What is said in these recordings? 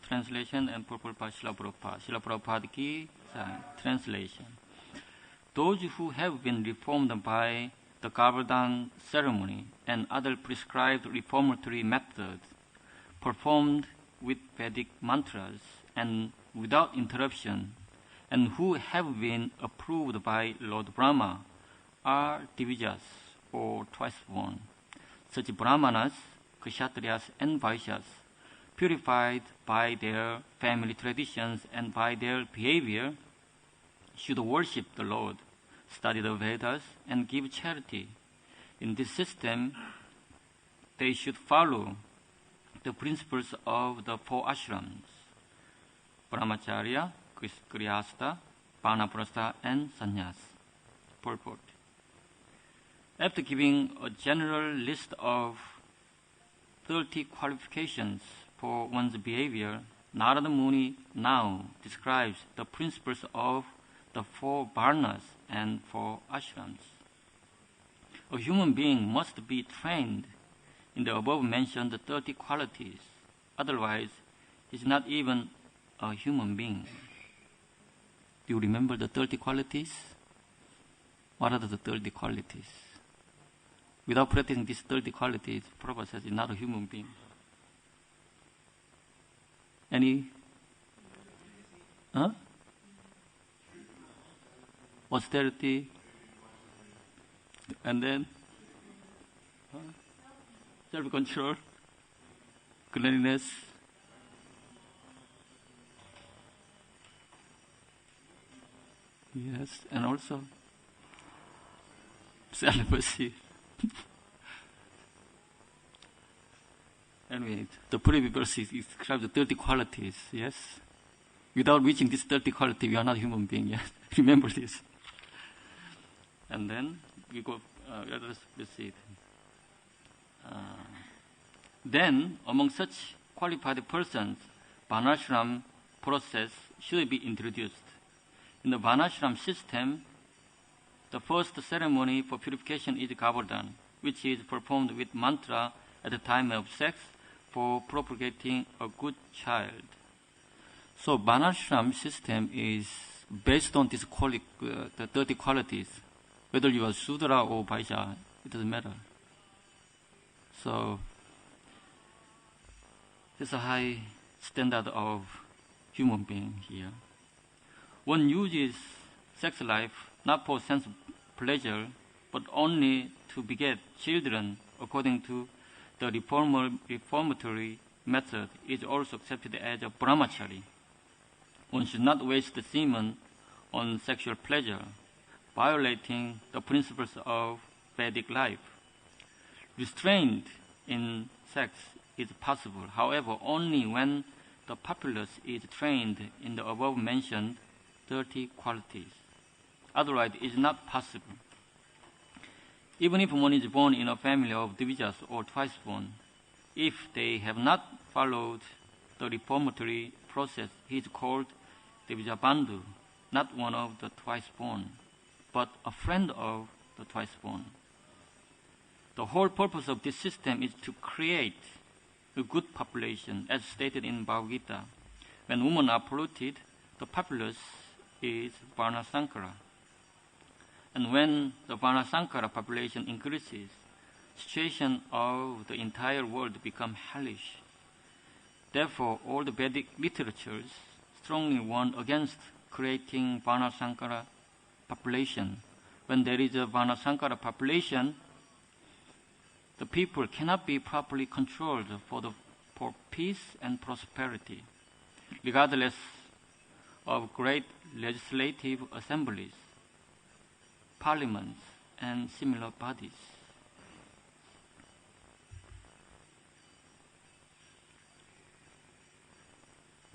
translation and purport by Srila Prabhupada. Srila Prabhupada ki translation. Those who have been reformed by the Garbhadan ceremony and other prescribed reformatory methods performed with Vedic mantras and without interruption, and who have been approved by Lord Brahma, are Divijas, or twice born. Such Brahmanas, Kshatriyas, and Vaishyas, purified by their family traditions and by their behavior, should worship the Lord, study the Vedas, and give charity. In this system, they should follow the principles of the four ashrams: Brahmacharya, Grihastha, Vanaprastha, and Sannyas. Purport. After giving a general list of 30 qualifications for one's behavior, Narada Muni now describes the principles of the four varnas and four ashrams. A human being must be trained in the above-mentioned 30 qualities. Otherwise, he is not even a human being. Do you remember the 30 qualities? What are the 30 qualities? Without practicing these 30 qualities, Prabhupada says he's not a human being. Any? Huh? Austerity, and then self-control, cleanliness, yes, and also celibacy. Anyway, the previous verse describes the 30 qualities, yes? Without reaching these 30 qualities, we are not human beings yet. Remember this. And then we go, let's see. Then, among such qualified persons, Varnashram process should be introduced. In the Varnashram system, the first ceremony for purification is Garbhadan, which is performed with mantra at the time of sex for propagating a good child. So, Varnashram system is based on this the 30 qualities. Whether you are Sudra or Vaishya, it doesn't matter. So, there's a high standard of human being here. One uses sex life not for sense pleasure, but only to beget children according to the reformatory method is also accepted as a brahmachari. One should not waste the semen on sexual pleasure, violating the principles of Vedic life. Restraint in sex is possible, however, only when the populace is trained in the above-mentioned 30 qualities. Otherwise, it is not possible. Even if one is born in a family of Divijas or twice born, if they have not followed the reformatory process, he is called Divija Bandhu, not one of the twice born, but a friend of the twice born. The whole purpose of this system is to create a good population, as stated in Bhagavad Gita. When women are polluted, the populace is Varnasankara. And when the Varnasankara population increases, situation of the entire world becomes hellish. Therefore, all the Vedic literatures strongly warn against creating Varnasankara population. When there is a Varnasankara population, the people cannot be properly controlled for peace and prosperity, regardless of great legislative assemblies, parliaments, and similar bodies.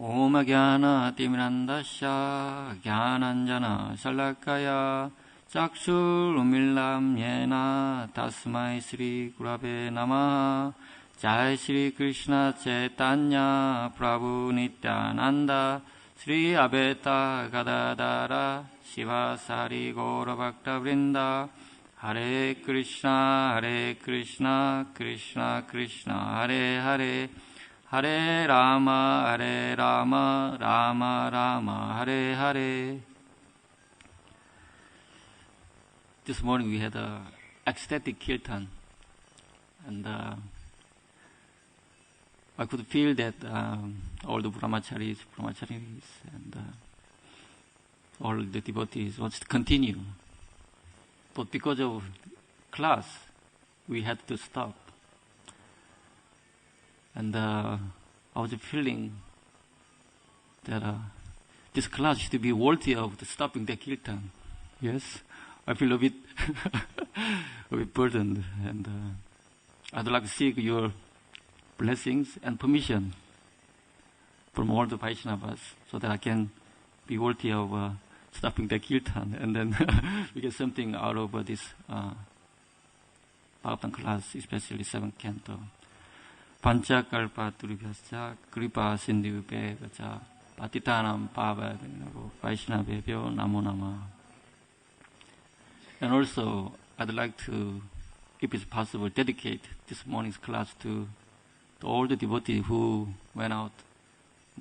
Om Jnana Timirandasya Jnananjana Shalakaya Chakshur Umilam Yena Tasmai Sri Gurave Namaha. Jai Shri Krishna Chaitanya Prabhu Nityananda Sri Advaita Gadadara Shivasari Gaura Bhakta Vrinda. Hare Krishna Krishna Krishna Hare Hare, Hare Rama, Hare Rama, Rama Rama, Hare Hare. This morning we had a ecstatic kirtan, and I could feel that all the brahmacharis, and all the devotees wants to continue. But because of class, we had to stop. And I was feeling that this class should be worthy of stopping the kirtan. Yes, I feel a bit burdened, and I'd like to seek your blessings and permission from all the Vaishnavas so that I can be worthy of stopping the kirtan, and then we get something out of this Bhagavatam class, especially 7th canto. Panchakalpa turibhyascha kripa sindhubheva patitanam pavayo Vaishnavebhyo namo nama. And also, I'd like to, if it's possible, dedicate this morning's class to all the devotees who went out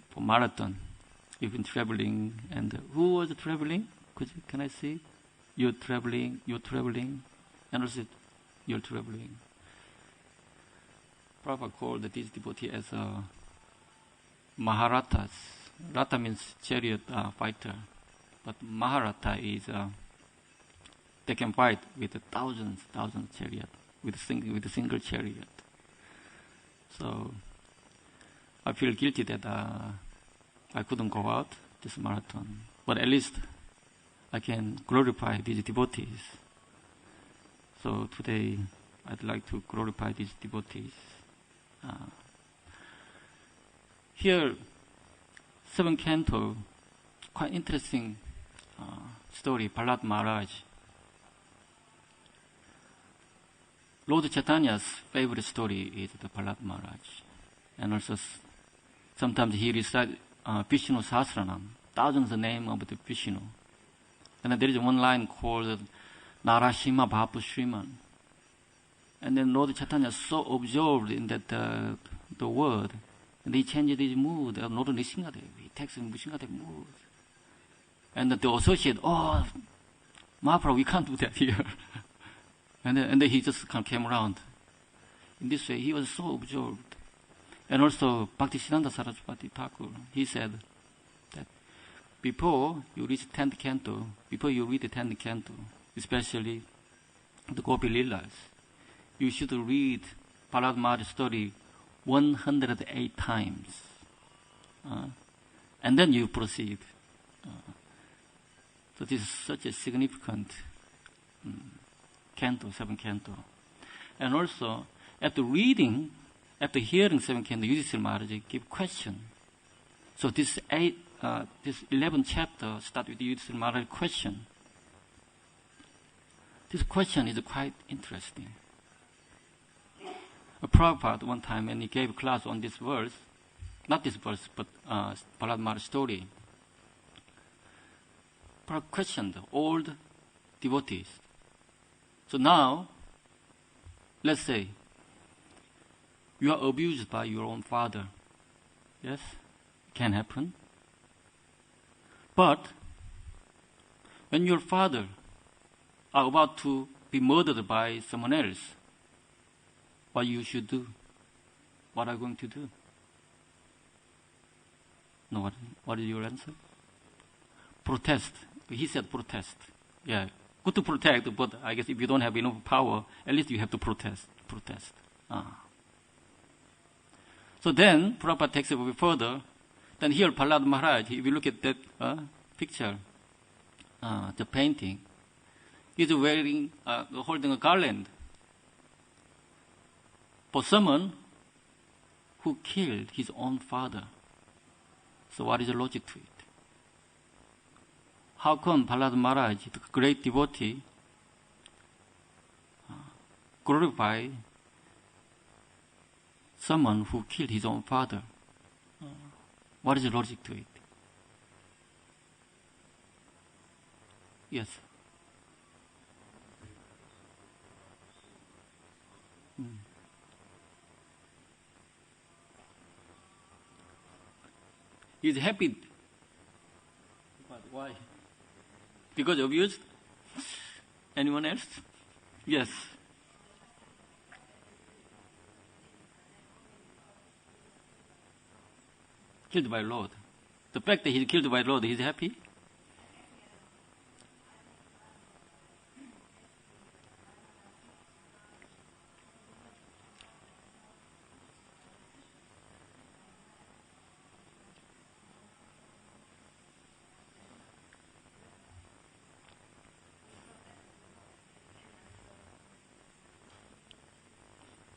for marathon, even traveling. And who was traveling? Can I see? You're traveling, and also you're traveling. Prabhupada called these devotees as Maharathas. Ratha means chariot fighter, but Maharatha is they can fight with thousands chariot, with a single chariot. So I feel guilty that I couldn't go out this marathon, but at least I can glorify these devotees. So today I'd like to glorify these devotees. Here, 7th canto, quite interesting story, Prahlad Maharaj. Lord Chaitanya's favorite story is the Prahlad Maharaj. And also sometimes he recites Vishnu Sahasranam, thousands of names of the Vishnu. And then there is one line called Narashima Bhapu Shriman. And then Lord Chaitanya is so absorbed in that the word, and he changes his mood. Lord Nishingadev, he takes Nishingadev mood. And the associate, Mahaprabhu, we can't do that here. and then he just kind of came around. In this way, he was so absorbed. And also, Bhaktisiddhanta Saraswati Thakur, he said that before you reach 10th canto, before you read the 10th canto, especially the Gopi Leelas, you should read Prahlad Maharaj's story 108 times. And then you proceed. So this is such a significant canto, 7th canto. And also, after hearing 7th canto, Yudhishthira Maharaj give question. So this 11th chapter start with the Yudhishthira Maharaj question. This question is quite interesting. Prabhupada one time, when he gave a class on this verse, not this verse, but Prahlad Maharaj's story, Prabhupada questioned all the devotees. So now, let's say, you are abused by your own father. Yes, it can happen. But when your father are about to be murdered by someone else, what you should do? What are you going to do? No, what is your answer? Protest. He said protest. Yeah, good to protect, but I guess if you don't have enough power, at least you have to protest. So then, Prabhupada takes it a bit further. Then here, Prahlad Maharaj, if you look at that picture, the painting, he's wearing, holding a garland for someone who killed his own father. So what is the logic to it? How come Prahlad Maharaj, the great devotee, glorify someone who killed his own father? What is the logic to it? Yes. He's happy. But why? Because abused? Anyone else? Yes. Killed by Lord. The fact that he's killed by Lord, he's happy?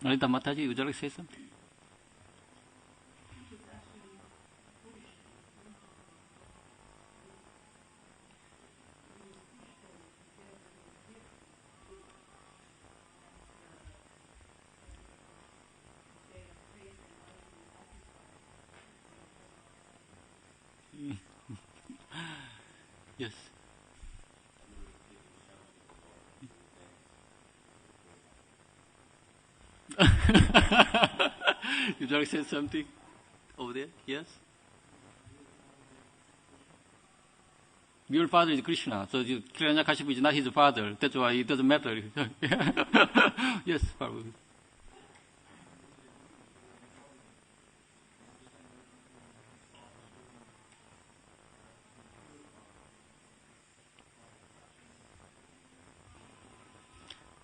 Anita Mataji, would you like to say something? Yes. Would you like to say something over there? Yes? Your father is Krishna, so Hiranyakashipu is not his father. That's why it doesn't matter. Yes, Prabhu.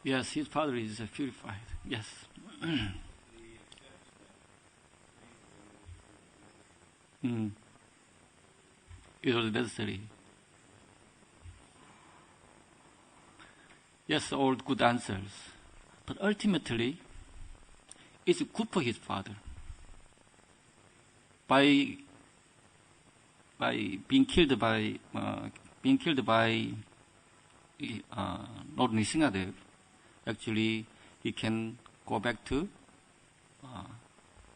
Yes, his father is purified. Yes. It was necessary. Yes, all good answers. But ultimately, it's good for his father. By being killed by Lord Nrsingadev, actually he can go back to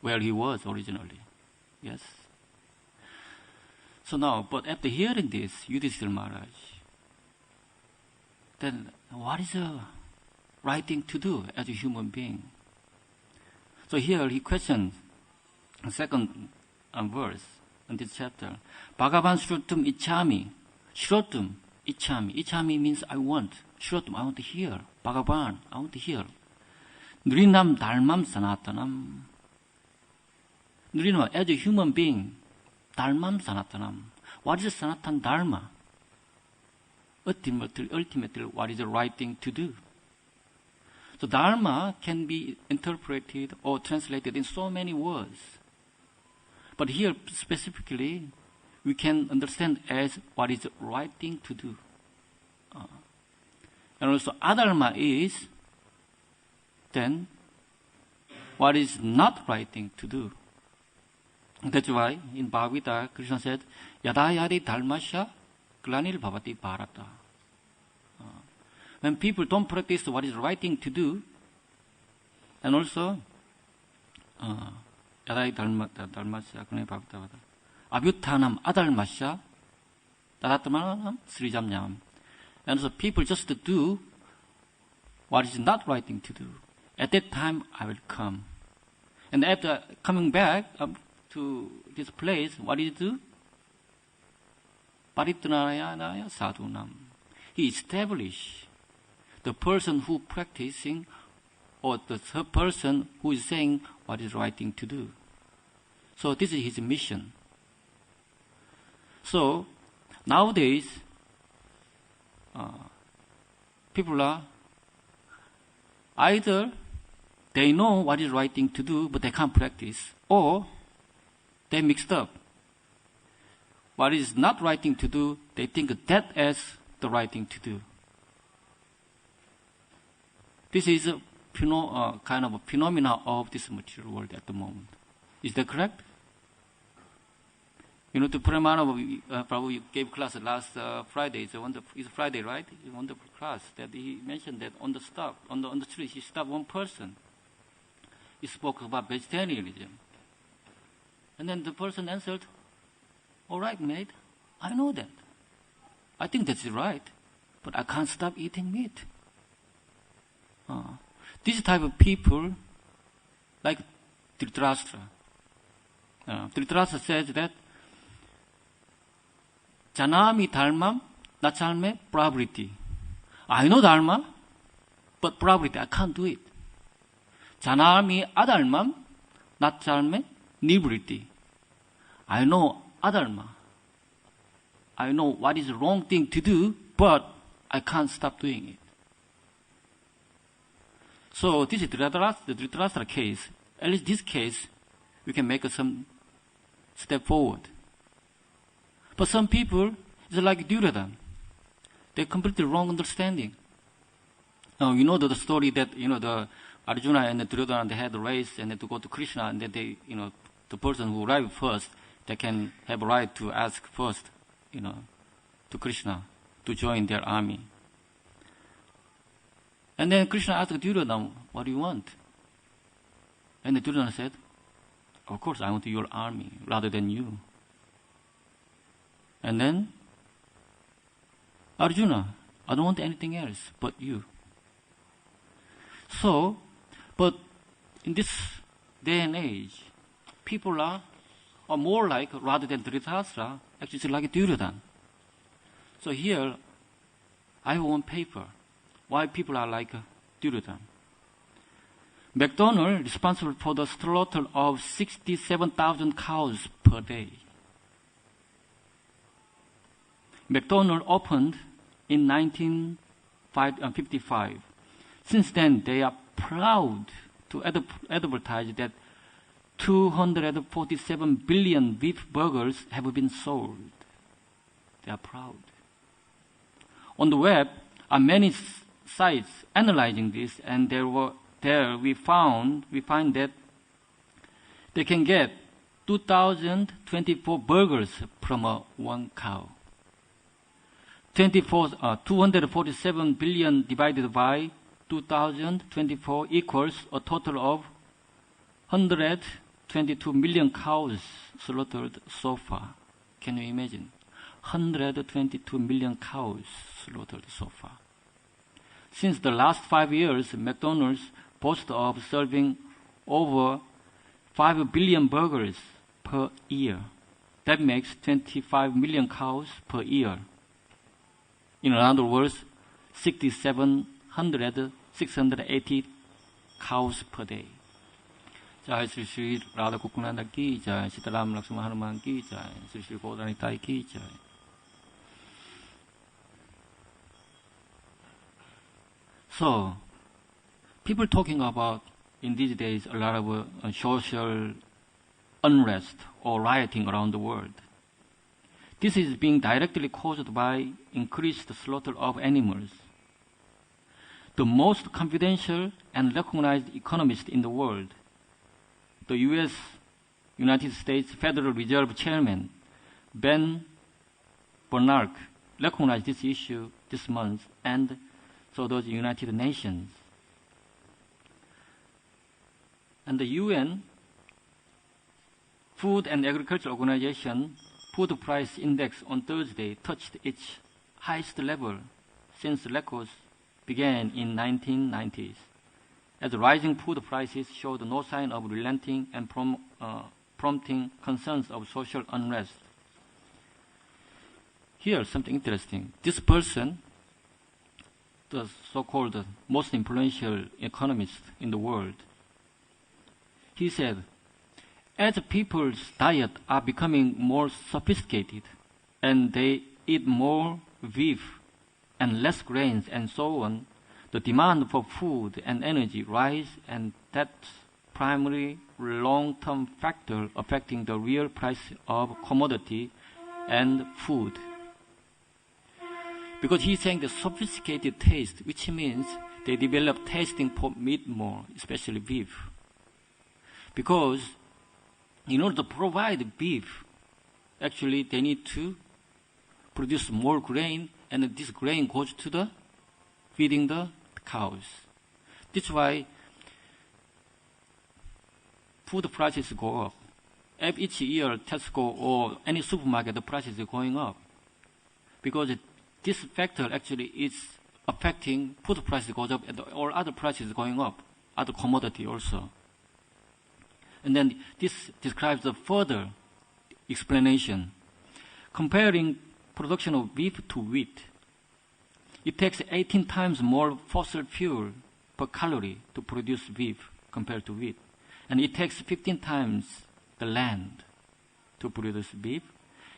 where he was originally. Yes. So now, but after hearing this, Yudhishthira Maharaj, then what is the right thing to do as a human being? So here he questions the second verse in this chapter. Bhagavan Shrotum Ichami. Shrotum Ichami. Ichami means I want. Shrotum, I want to hear. Bhagavan, I want to hear. Nrinam Dharmam Sanatanam. Nrinam, as a human being, Dharmam Sanatanam. What is Sanatan Dharma? Ultimately, what is the right thing to do? So Dharma can be interpreted or translated in so many words. But here specifically, we can understand as what is the right thing to do. And also adharma is then what is not right thing to do. That's why in Bhagavad Gita, Krishna said, Yada yadi dharmasya glanir bhavati bharata. When people don't practice what is the right thing to do, and also yada dharmasya glanir bhavati bharata. Abhyuttanam adharmasya tadatmanam srijamnyam. And so people just do what is not right thing to do. At that time, I will come. And after coming back to this place, what did he do? Paritranaya sadhunam. He established the person who practicing or the person who is saying what is right thing to do. So this is his mission. So nowadays, people are either they know what is right thing to do, but they can't practice, or they mixed up. What is not right thing to do, they think that as the right thing to do. This is a kind of a phenomena of this material world at the moment. Is that correct? You know, to Pramana, Prabhu gave class last Friday. It's Friday, right? It's a wonderful class that he mentioned that on the street, he stopped one person. He spoke about vegetarianism. And then the person answered, all right, mate, I know that. I think that's right, but I can't stop eating meat. This type of people, like Dhritarashtra. Dhritarashtra says that 자남이 닮음, 나찰매, probability. I know 닮음, but probability, I can't do it. 자남이 아닮음, 나찰매, nibility. I know 아닮아. I know what is the wrong thing to do, but I can't stop doing it. So this is the Dhritarashtra case. At least this case, we can make some step forward. But some people, it's like Duryodhana. They completely wrong understanding. Now, you know the story that, the Arjuna and the Duryodhana, they had a race and they had to go to Krishna, and then they, the person who arrived first, they can have a right to ask first, to Krishna to join their army. And then Krishna asked Duryodhana, what do you want? And the Duryodhana said, of course, I want your army rather than you. And then Arjuna, I don't want anything else but you. So, but in this day and age, people are more like, rather than Dhritarashtra, actually it's like Duryodhana. So here, I have one paper. Why people are like Duryodhana. McDonald's responsible for the slaughter of 67,000 cows per day. McDonald's opened in 1955. Since then, they are proud to advertise that 247 billion beef burgers have been sold. They are proud. On the web are many sites analyzing this, and we find that they can get 2,024 burgers from one cow. 247 billion divided by 2,024 equals a total of 122 million cows slaughtered so far. Can you imagine? 122 million cows slaughtered so far. Since the last 5 years, McDonald's boasts of serving over 5 billion burgers per year. That makes 25 million cows per year. In other words, 680 cows per day. Jai Sri Sri Radha Kukunanda ki jai, Sitaram Lakshmana Hanuman ki jai, Sri Sri Gauranitai ki jai. So, people talking about, in these days, a lot of social unrest or rioting around the world. This is being directly caused by increased slaughter of animals. The most confidential and recognized economist in the world, the United States Federal Reserve Chairman, Ben Bernanke, recognized this issue this month, and so does the United Nations. And the UN Food and Agriculture Organization food price index on Thursday touched its highest level since records began in 1990s, as rising food prices showed no sign of relenting and prompting concerns of social unrest. Here's something interesting. This person, the so-called most influential economist in the world, he said, as people's diet are becoming more sophisticated and they eat more beef and less grains and so on, the demand for food and energy rise, and that's primary long-term factor affecting the real price of commodity and food. Because he's saying the sophisticated taste, which means they develop tasting for meat more, especially beef. Because in order to provide beef, actually they need to produce more grain, and this grain goes to the feeding the cows. That's why food prices go up. Each year, Tesco or any supermarket, the prices are going up. Because this factor actually is affecting food prices goes up, and all other prices going up, other commodity also. And then this describes a further explanation. Comparing production of beef to wheat. It takes 18 times more fossil fuel per calorie to produce beef compared to wheat. And it takes 15 times the land to produce beef.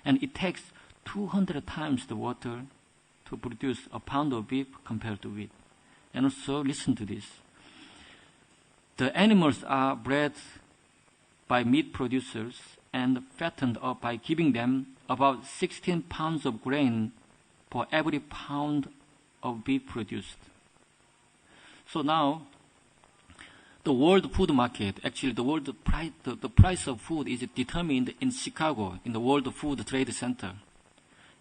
And it takes 200 times the water to produce a pound of beef compared to wheat. And also, listen to this. The animals are bred by meat producers and fattened up by giving them about 16 pounds of grain for every pound of beef produced. So now, the world food market, actually the price of food is determined in Chicago, in the World Food Trade Center.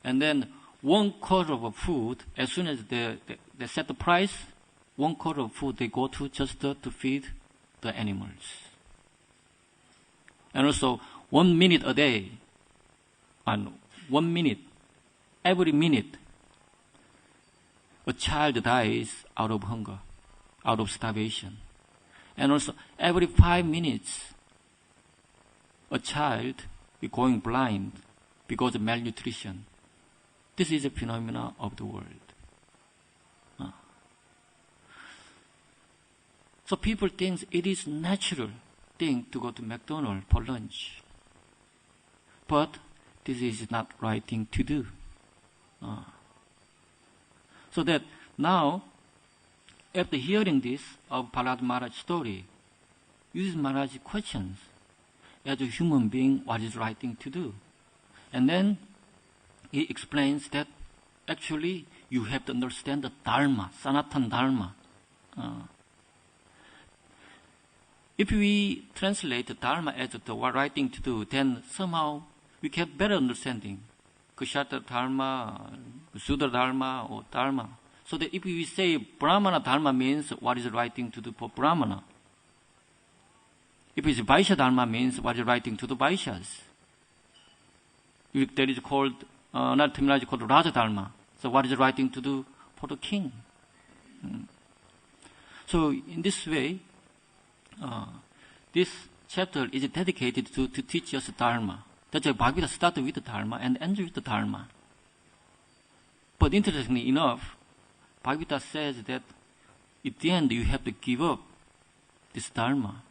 And then 1/4 of food, as soon as they set the price, 1/4 of food they go to just to feed the animals. And also, 1 minute a day, and 1 minute, every minute, a child dies out of hunger, out of starvation. And also, every 5 minutes, a child is going blind because of malnutrition. This is a phenomenon of the world. So people think it is natural thing to go to McDonald's for lunch. But this is not right thing to do. So that now, after hearing this of Prahlad Maharaj's story, Yudhishthira Maharaj questions, as a human being, what is the right thing to do? And then he explains that actually you have to understand the Dharma, Sanatana Dharma. If we translate the Dharma as the right thing to do, then somehow we get better understanding. Kshatriya Dharma, Sudra Dharma, or Dharma. So that if we say Brahmana Dharma means what is the right thing to do for Brahmana. If it's Vaishya Dharma means what is the right thing to do Vaishyas. If there is called, another terminology called Raja Dharma. So what is the right thing to do for the king? So in this way, this chapter is dedicated to teach us Dharma. That's why Bhagavad starts with the Dharma and ends with the Dharma. But interestingly enough, Bhagavad says that at the end you have to give up this Dharma.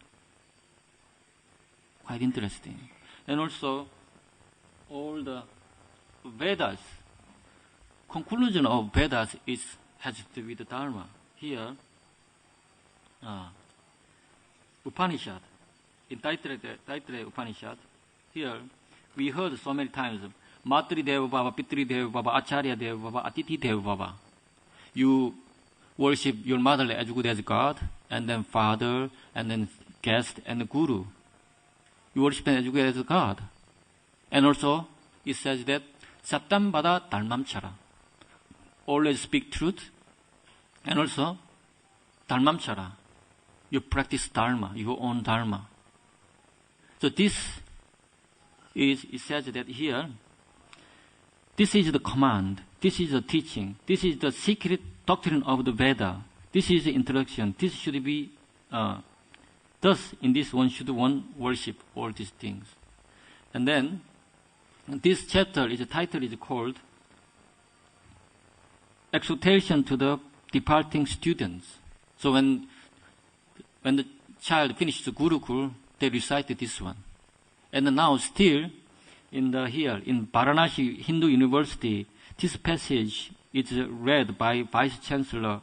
Quite interesting. And also, all the Vedas, conclusion of Vedas has to do with the Dharma. Here, Upanishad, in Taittiriya Upanishad, here we heard so many times, Matri Deva Baba, Pitri Deva Baba, Acharya Deva Baba, Atiti Deva Baba. You worship your mother as good as God, and then father, and then guest, and guru. You worship them as good as God. And also, it says that, Satam Bada Dharmam Chara. Always speak truth, and also, Dharmam Chara. You practice Dharma, your own Dharma. So this is, it says that here, this is the command, this is the teaching, this is the secret doctrine of the Veda, this is the introduction, this should be, thus in this one should one worship all these things. And then, this chapter, the title is called, Exhortation to the Departing Students. So when the child finished the Gurukul, they recited this one. And now still, in Varanasi Hindu University, this passage is read by Vice Chancellor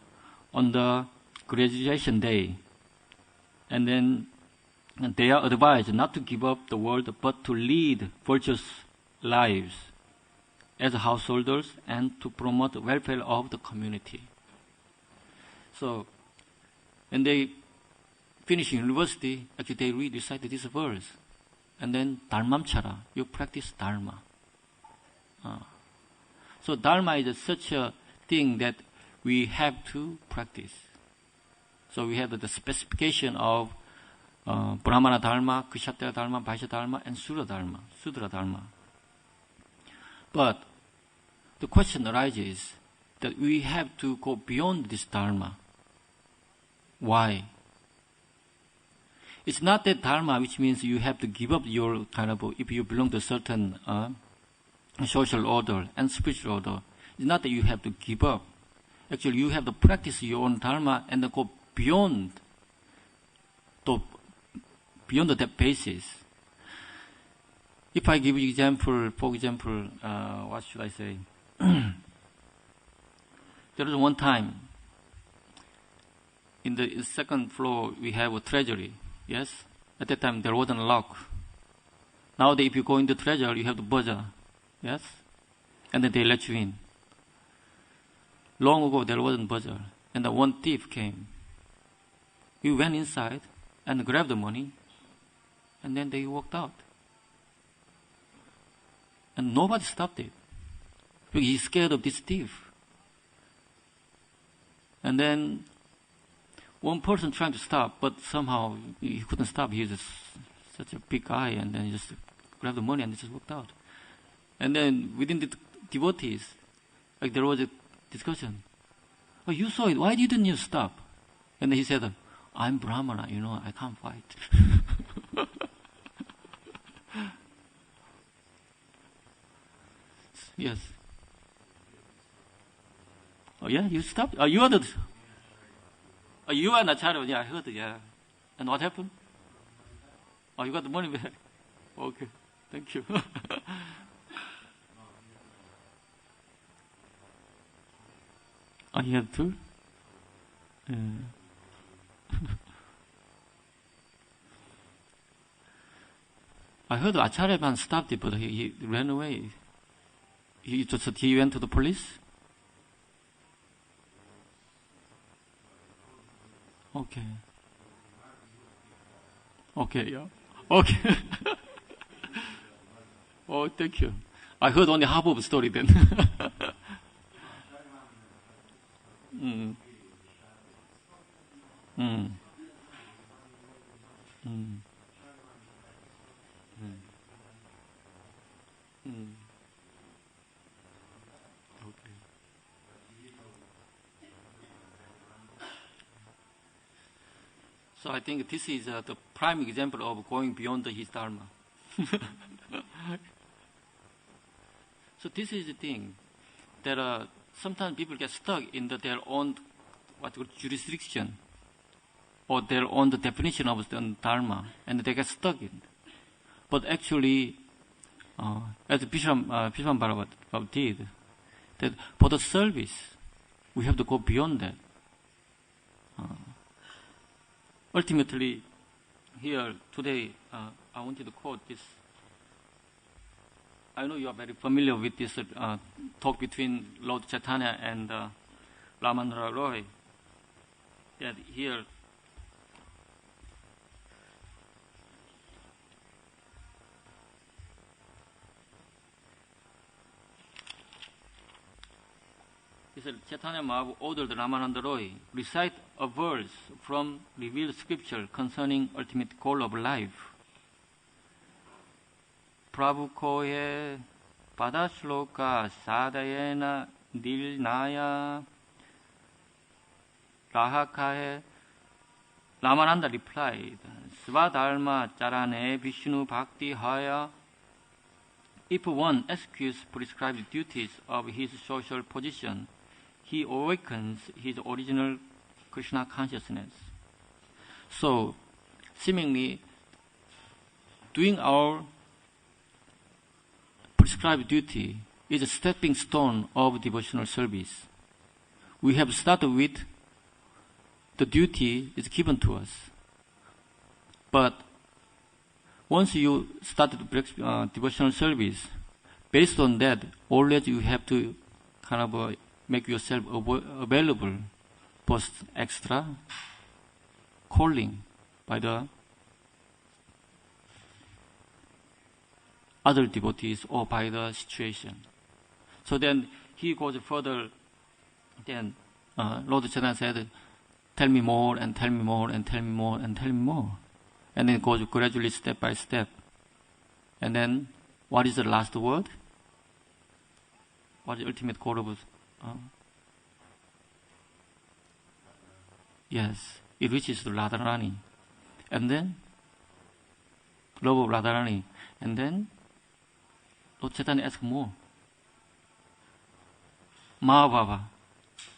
on the graduation day. And then they are advised not to give up the world, but to lead virtuous lives as householders and to promote the welfare of the community. So, when they finish university, actually they recite this verse. And then Dharmam Chara, you practice Dharma. So Dharma is such a thing that we have to practice. So we have the specification of Brahmana Dharma, Kshatriya Dharma, Vaishya Dharma, and Sudra Dharma. But the question arises that we have to go beyond this Dharma. Why? It's not that Dharma, which means you have to give up your if you belong to a certain social order and spiritual order. It's not that you have to give up. Actually, you have to practice your own dharma and go beyond that basis. If I give you example, for example, what should I say? There was one time in the second floor we have a treasury. Yes, at that time there wasn't a lock. Nowadays, if you go in the treasury, you have the buzzer. Yes, and then they let you in. Long ago there wasn't buzzer, and the one thief came. He went inside and grabbed the money, and then they walked out. And nobody stopped it. Because he's scared of this thief. And then one person trying to stop, but somehow he couldn't stop. He was such a big guy, and then he just grabbed the money and just walked out. And then within the devotees, like there was a discussion. Oh, you saw it. Why didn't you stop? And then he said, I'm Brahmana, I can't fight. Yes. Oh, yeah, you stopped? Oh, you are the... Oh, you are Nacharya. Yeah, I heard it, yeah. And what happened? Oh, you got the money back. Okay, thank you. Oh, you have to? I heard Acharya man stopped it, but he ran away. He went to the police? Okay. Okay, yeah. Okay. Oh, thank you. I heard only half of the story then. Mm. Mm. Mm. Mm. Okay. So I think this is the prime example of going beyond his dharma. So this is the thing that sometimes people get stuck in their own jurisdiction or their own definition of the dharma, and they get stuck in. But actually, as Bishop Bhagavad did, that for the service, we have to go beyond that. Ultimately, here today, I wanted to quote this. I know you are very familiar with this talk between Lord Chaitanya and Ramananda Roy. That here, he said, Chaitanya Mahaprabhu ordered Ramananda Roy recite a verse from revealed scripture concerning ultimate goal of life. Prabhukoye padashloka sadayena nilnaya rahakaye. Ramananda replied, Svadharma charane Vishnu bhakti haya. If one executes prescribed duties of his social position, he awakens his original Krishna consciousness. So, seemingly, doing our prescribed duty is a stepping stone of devotional service. We have started with the duty is given to us. But once you start devotional service, based on that, always you have to kind of make yourself available for extra calling by the other devotees or by the situation. So then he goes further. Then Lord Chaitanya said, tell me more and tell me more and tell me more and tell me more. And then it goes gradually step by step. And then what is the last word? What is the ultimate goal of yes, it reaches to Radharani. And then love of Radharani. And then Lord Chaitanya asks more. Mahabhava.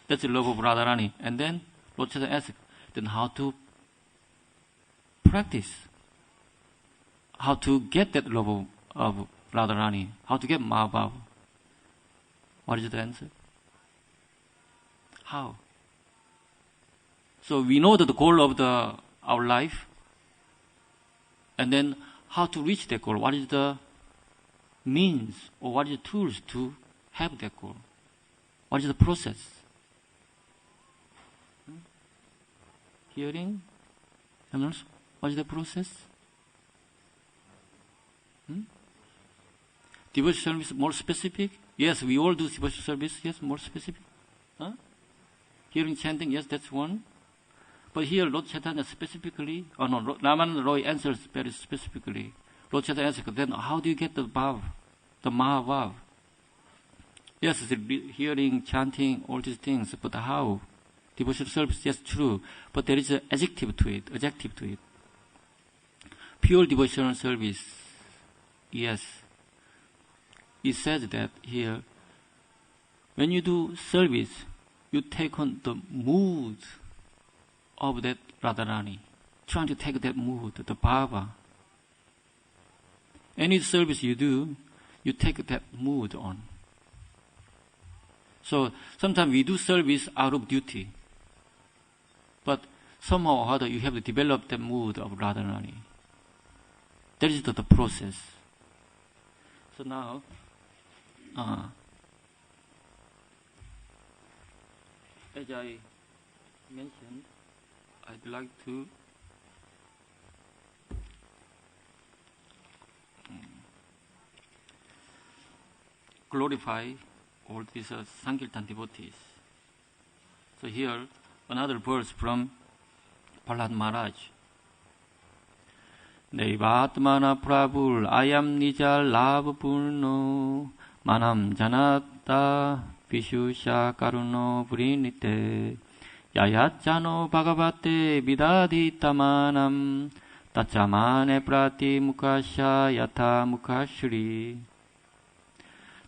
That's the love of Radharani. And then Lord Chaitanya asked, then how to practice? How to get that love of Radharani? How to get Mahabhava? What is the answer? How? So we know that the goal of our life, and then how to reach that goal. What is the means or what is the tools to have that goal? What is the process? Hearing? Someone else? What is the process? Devotional service more specific? Yes, we all do devotional service. Yes, more specific. Hearing, chanting, yes, that's one. But here, Lord Chaitanya specifically, Ramananda Roy answers very specifically. Lord Chaitanya asks, then how do you get the bhav, the Mahabhav? Yes, the hearing, chanting, all these things, but how? Devotional service, yes, true, but there is an adjective to it. Pure devotional service, yes. It says that here, when you do service, you take on the mood of that Radharani, trying to take that mood, the bhava. Any service you do, you take that mood on. So sometimes we do service out of duty, but somehow or other you have to develop the mood of Radharani. That is the process. So now, as I mentioned, I'd like to glorify all these Sankirtan devotees. So here, another verse from Prahlad Maharaj. Naivatmana prabhul ayam nija lava purno manam janata vishusha karuno vrinite yayachano bhagavate vidaditamanam tachamane prati mukasha yata mukashri.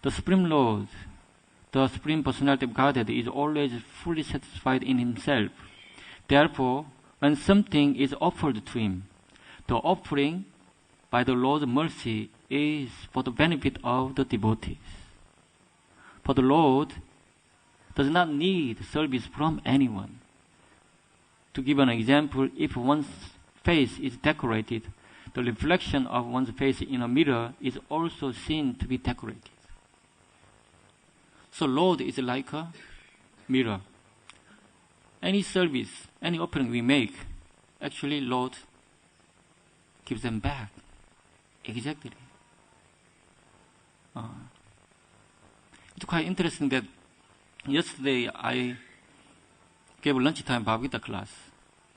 The Supreme Lord, the Supreme Personality of Godhead, is always fully satisfied in Himself. Therefore, when something is offered to Him, the offering by the Lord's mercy is for the benefit of the devotees. For the Lord does not need service from anyone. To give an example, if one's face is decorated, the reflection of one's face in a mirror is also seen to be decorated. So Lord is like a mirror. Any service, any offering we make, actually Lord gives them back. Exactly. It's quite interesting that yesterday I gave lunchtime Bhagavad class.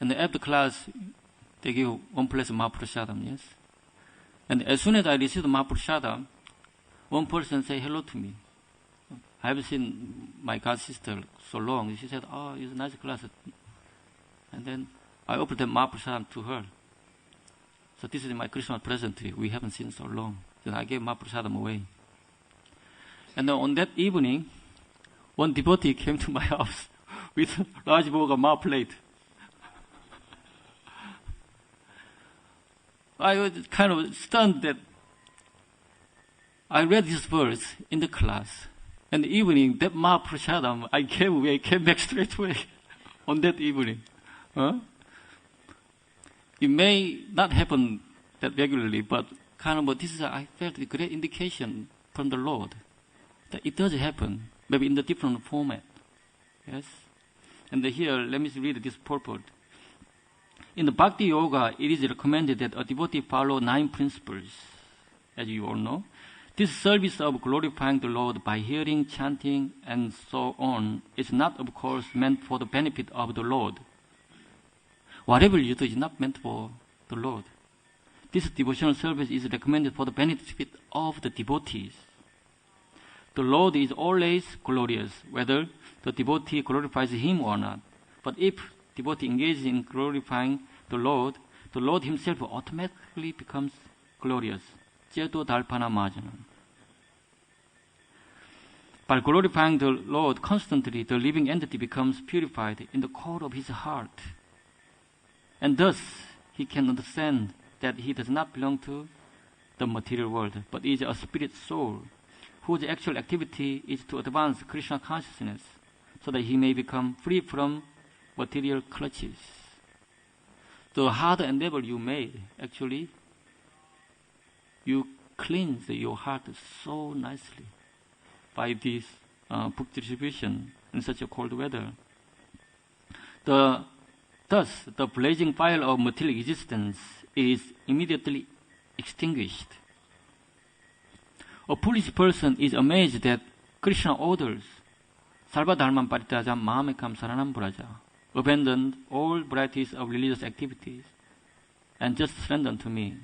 And after class, they give one place Mahaprasadam, yes? And as soon as I received Mahaprasadam, one person said hello to me. I haven't seen my god sister so long. She said, oh, it's a nice class. And then I offered the Mahaprasadam to her. So this is my Christmas present to you. We haven't seen so long. Then I gave Mahaprasadam away. And then on that evening, one devotee came to my house with a large bowl of Maha plate. I was kind of stunned that I read this verse in the class. And the evening, that Mahaprasadam, I gave away, came back straight away on that evening. It may not happen that regularly, but this is, I felt a great indication from the Lord that it does happen, maybe in the different format. Yes? And here, let me read this purport. In the Bhakti Yoga, it is recommended that a devotee follow 9 principles, as you all know. This service of glorifying the Lord by hearing, chanting, and so on is not, of course, meant for the benefit of the Lord. Whatever you do is not meant for the Lord. This devotional service is recommended for the benefit of the devotees. The Lord is always glorious, whether the devotee glorifies Him or not. But if devotee engages in glorifying the Lord Himself automatically becomes glorious. 제도 달파나 마저는. By glorifying the Lord constantly, the living entity becomes purified in the core of his heart. And thus, he can understand that he does not belong to the material world, but is a spirit soul, whose actual activity is to advance Krishna consciousness, so that he may become free from material clutches. The hard endeavor you made, actually, you cleanse your heart so nicely by this book distribution in such a cold weather. Thus, the blazing fire of material existence is immediately extinguished. A foolish person is amazed that Krishna orders Sarvadharman Parityajam Mahamekam Saranam Vraja, abandon all varieties of religious activities and just surrender to me.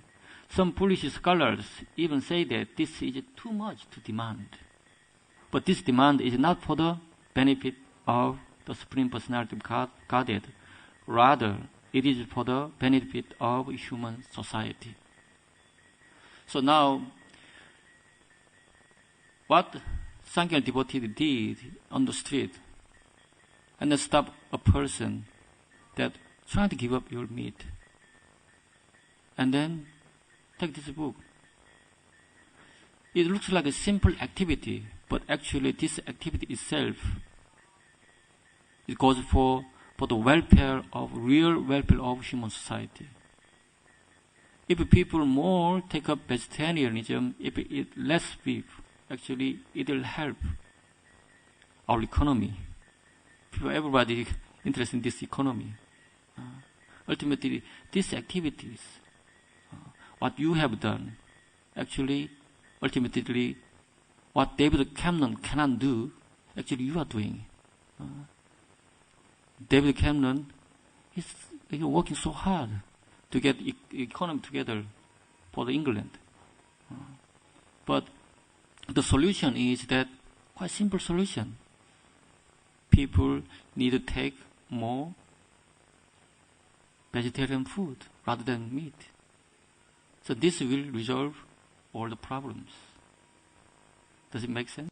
Some foolish scholars even say that this is too much to demand. But this demand is not for the benefit of the Supreme Personality of Godhead. Rather, it is for the benefit of human society. So now, what Sankhya devotee did on the street, and then stop a person that trying to give up your meat, and then take this book. It looks like a simple activity, but actually this activity itself, it goes for the welfare of real welfare of human society. If people more take up vegetarianism, if it eat less beef, actually it will help our economy. Everybody interested in this economy. Ultimately, these activities, what you have done, actually, ultimately, what David Cameron cannot do, actually you are doing. David Cameron is working so hard to get economy together for England. But the solution is that quite simple solution. People need to take more vegetarian food rather than meat. So this will resolve all the problems. Does it make sense?